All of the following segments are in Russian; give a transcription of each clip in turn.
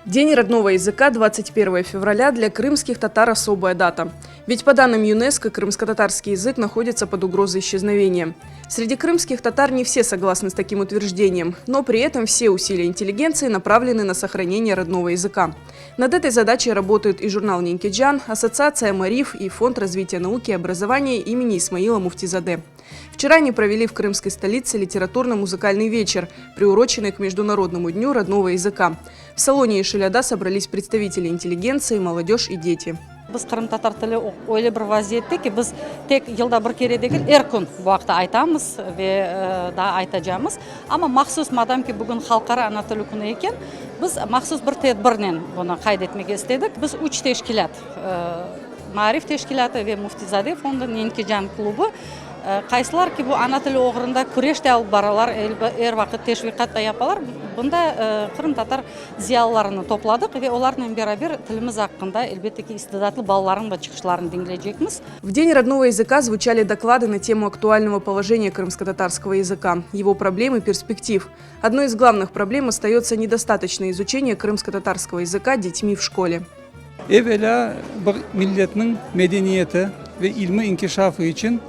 День родного языка 21 февраля для крымских татар особая дата. Ведь по данным ЮНЕСКО, крымско-татарский язык находится под угрозой исчезновения. Среди крымских татар не все согласны с таким утверждением, но при этом все усилия интеллигенции направлены на сохранение родного языка. Над этой задачей работают и журнал «Ненкеджан», Ассоциация «Мариф» и Фонд развития науки и образования имени Исмаила Муфтизаде. Вчера они провели в крымской столице литературно-музыкальный вечер, приуроченный к Международному дню родного языка. В салоне Ишиляда собрались представители интеллигенции, молодежь и дети. Biz Qrim tatar tili öyle bir vaziyette ki biz tek yılda bir kere değil her gün bu vakti aytamiz ve daha aytacağımız. Ama mahsus madem ki bugün Halkara Ana Tili Günü eken biz mahsus bir tedbirle bunu kaydetmek istedik. Biz 3 teşkilat, Marif Teşkilatı ve Muftizade Fondu Nенкеджан klubu qaysilar ki bu ana tili o'g'rinda kurashda olib boralar, er vaqt teşviqat da yapalar. Bunda Qrim tatar ziyolilarini to'pladik ve ularla beraber tilimiz hakkında elbette ki istidatlı balaların da çıkışlarını dinleyecekmiz. В День родного языка звучали доклады на тему актуального положения крымско-татарского языка, его проблем и перспектив. Одной из главных проблем остается недостаточное изучение крымско-татарского языка детьми в школе. Evvela bir milletin medeniyeti ve ilmi inkişafı için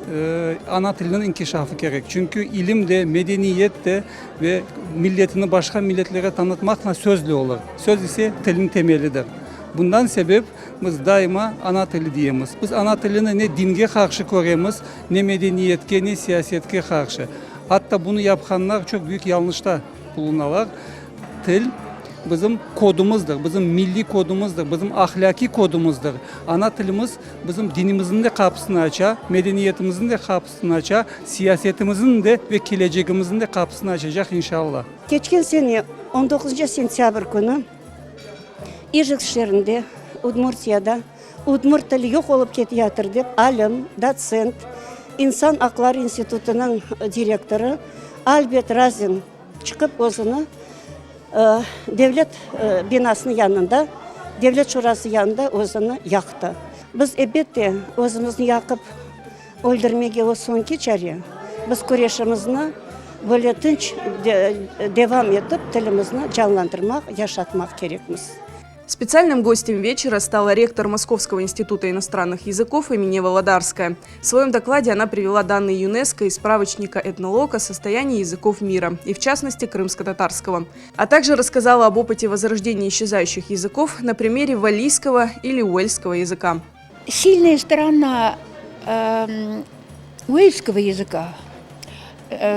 ana dilinin inkişafı gerek. Çünkü ilim de, medeniyet de ve milletini başka milletlere tanıtmakla sözlü olur. Söz ise dilin temelidir. Bundan sebep biz daima ana dili diyemiz. Biz ana dilini ne dinge karşı koruyemiz, ne medeniyetke, ne siyasetke karşı. Hatta bunu yapanlar çok büyük yanlışta bulunurlar. Dil bizim kodumuzdur, bizim milli kodumuzdur, bizim ahlaki kodumuzdur. Ana dilimiz bizim dinimizin de kapısını açar, medeniyetimizin de kapısını açar, siyasetimizin de ve geleceğimizin de kapısını açacak inşallah. Geçen sene 19 sentyabr günü İjik şehrinde, Udmurtiyada, Udmur tili yok olup ketiyatır dep, alim, dotsent, İnsan Hakları İnstitutu'nun direktörü Albert Razin çıkıp özünü devlet binasının yanında, devlet şurası yanında özünü yaktı. Biz elbette özümüzü yakıp öldürmeye o son geçeri. Biz kureyşimizni böyle tinç devam edip dilimizni canlandırmak, yaşatmak gerekmiz. Специальным гостем вечера стала ректор Московского института иностранных языков имени Володарская. В своем докладе она привела данные ЮНЕСКО из справочника «Этнолог» о состоянии языков мира, и в частности крымско-татарского. А также рассказала об опыте возрождения исчезающих языков на примере валлийского или уэльского языка. Сильная сторона уэльского языка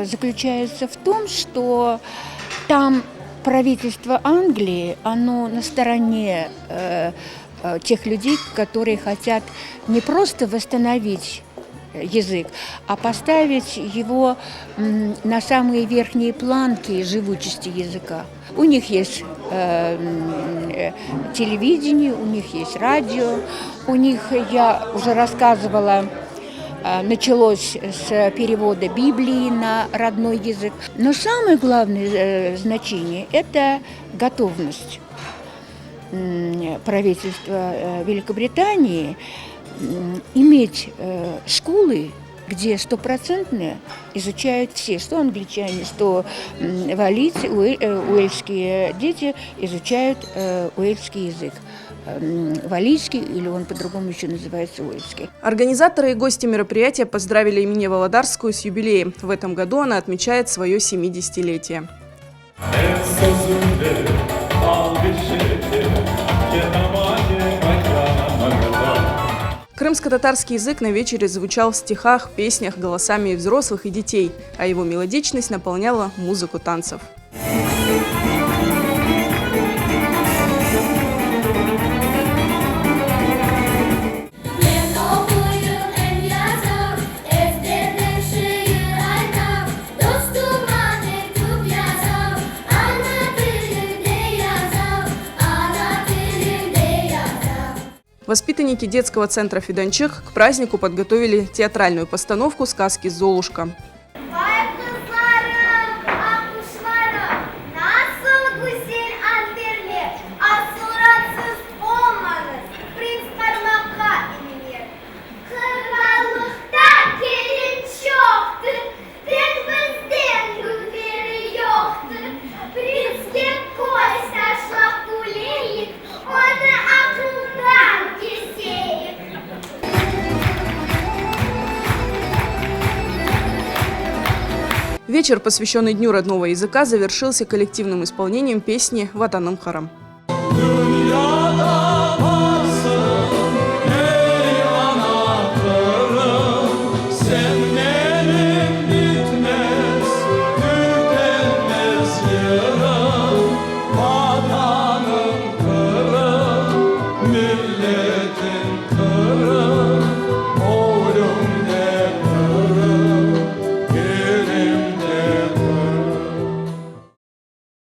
заключается в том, что там правительство Англии, оно на стороне тех людей, которые хотят не просто восстановить язык, а поставить его на самые верхние планки живучести языка. У них есть телевидение, у них есть радио, у них, я уже рассказывала, началось с перевода Библии на родной язык. Но самое главное значение – это готовность правительства Великобритании иметь школы, где стопроцентно изучают все, что англичане, что валлийцы, уэльские дети изучают уэльский язык. Валлийский, или он по-другому еще называется уэльский. Организаторы и гости мероприятия поздравили имени Володарскую с юбилеем. В этом году она отмечает свое 70-летие. Крымско-татарский язык на вечере звучал в стихах, песнях, голосами и взрослых, и детей, а его мелодичность наполняла музыку танцев. Воспитанники детского центра «Фиданчик» к празднику подготовили театральную постановку сказки «Золушка». Принц Геккой сошла в пуле. Вечер, посвященный Дню родного языка, завершился коллективным исполнением песни «Ватаным харам».